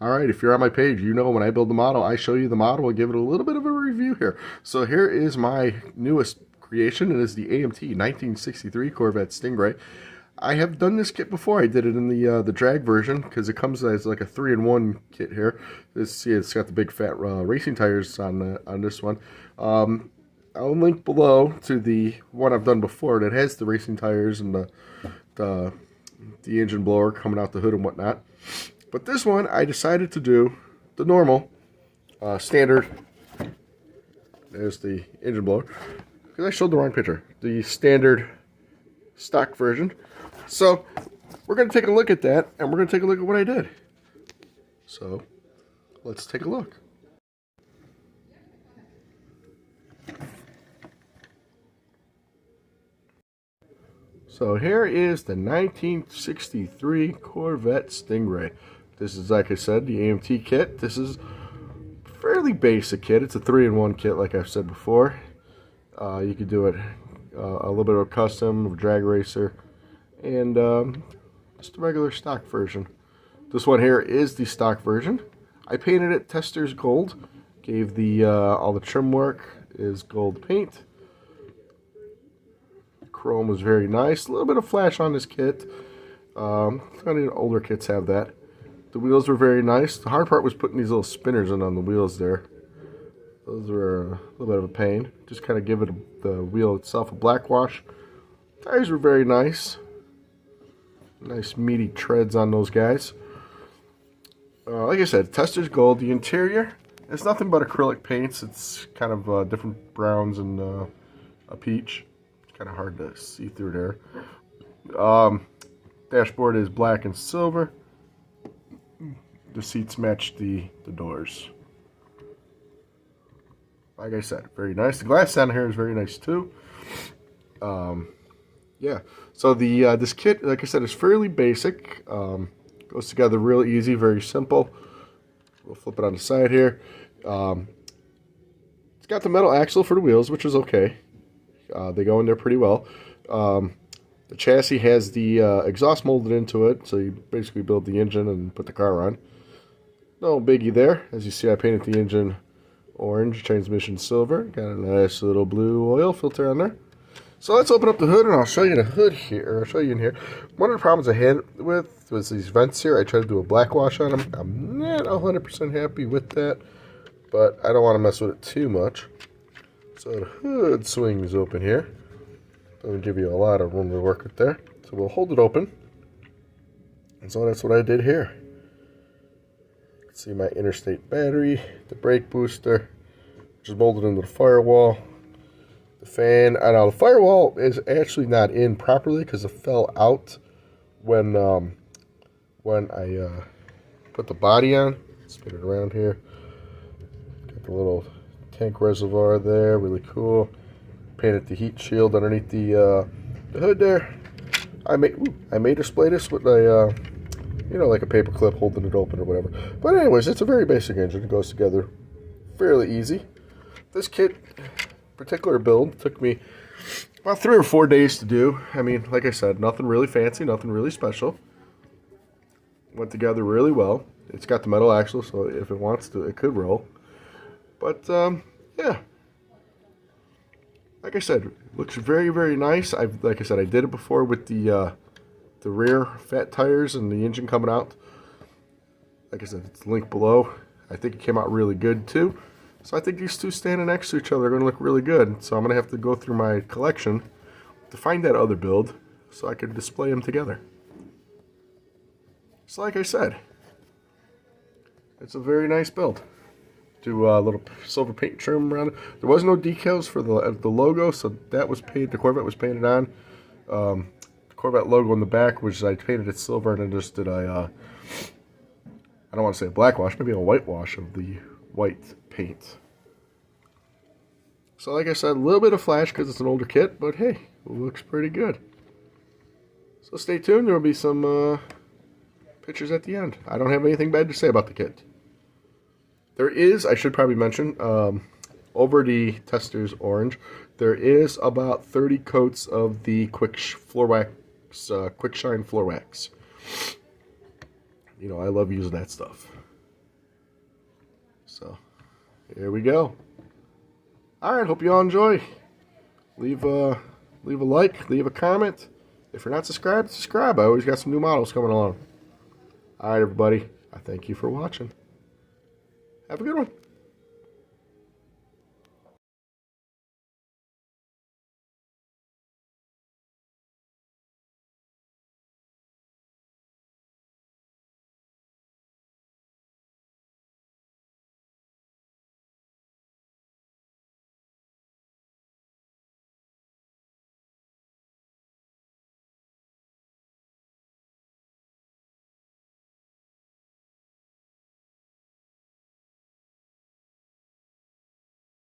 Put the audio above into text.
Alright, if you're on my page, you know when I build the model, I show you the model and give it a little bit of a review here. So here is my newest creation. It is the AMT 1963 Corvette Stingray. I have done this kit before. I did it in the drag version because it comes as like a 3-in-1 kit here. See, it's got the big fat racing tires on this one. I'll link below to the one I've done before that has the racing tires and the engine blower coming out the hood and whatnot. But this one, I decided to do the normal, standard, there's the engine blower, because I showed the wrong picture, the standard stock version. So, we're going to take a look at that, and we're going to take a look at what I did. So, let's take a look. So here is the 1963 Corvette Stingray. This is, like I said, the AMT kit. This is a fairly basic kit. It's a 3-in-1 kit, like I've said before. You could do it a little bit of a custom, a drag racer, and just a regular stock version. This one here is the stock version. I painted it Tester's Gold. Gave the all the trim work is gold paint. Chrome was very nice. A little bit of flash on this kit. Older kits have that. The wheels were very nice. The hard part was putting these little spinners in on the wheels there. Those were a little bit of a pain. Just kind of give it the wheel itself a black wash. Tires were very nice. Nice meaty treads on those guys. Like I said, Tester's Gold. The interior, it's nothing but acrylic paints. It's kind of different browns and a peach. Kind of hard to see through there. Dashboard is black and silver. The seats match the doors. Like I said, very nice. The glass down here is very nice too. Yeah. So the this kit, like I said, is fairly basic. Goes together real easy, very simple. We'll flip it on the side here. It's got the metal axle for the wheels, which is okay. They go in there pretty well. The chassis has the exhaust molded into it, so you basically build the engine and put the car on. No biggie there. As you see, I painted the engine orange, transmission silver. Got a nice little blue oil filter on there. So let's open up the hood, and I'll show you the hood here. I'll show you in here. One of the problems I had with was these vents here. I tried to do a black wash on them. I'm not 100% happy with that, but I don't want to mess with it too much. So the hood swings open here. Doesn't give you a lot of room to work with there. So we'll hold it open. And so that's what I did here. You can see my interstate battery, the brake booster, which is molded into the firewall. The fan. I know the firewall is actually not in properly because it fell out when I put the body on. Spin it around here. Got the little tank reservoir there, really cool. Painted the heat shield underneath the hood there. I may display this with a you know, like a paper clip holding it open or whatever. But anyways, it's a very basic engine. It goes together fairly easy. This kit, particular build, took me about 3 or 4 days to do. I mean, like I said, nothing really fancy, nothing really special. Went together really well. It's got the metal axle, so if it wants to, it could roll. But yeah, like I said, it looks very, very nice. Like I said, I did it before with the rear fat tires and the engine coming out. Like I said, it's linked below. I think it came out really good too. So I think these two standing next to each other are going to look really good. So I'm going to have to go through my collection to find that other build so I can display them together. So like I said, it's a very nice build. Do a little silver paint trim around it. There was no decals for the logo, so that was painted. The Corvette was painted on. The Corvette logo in the back, which I painted it silver, and then just did a I don't want to say a black wash, maybe a white wash of the white paint. So like I said, a little bit of flash because it's an older kit, but hey, it looks pretty good. So stay tuned. There will be some pictures at the end. I don't have anything bad to say about the kit. There is, I should probably mention, over the Tester's Orange, there is about 30 coats of the Quick Shine Floor Wax. You know, I love using that stuff. So, here we go. Alright, hope you all enjoy. Leave a like, leave a comment. If you're not subscribed, subscribe. I always got some new models coming along. Alright, everybody. I thank you for watching. Have a good one.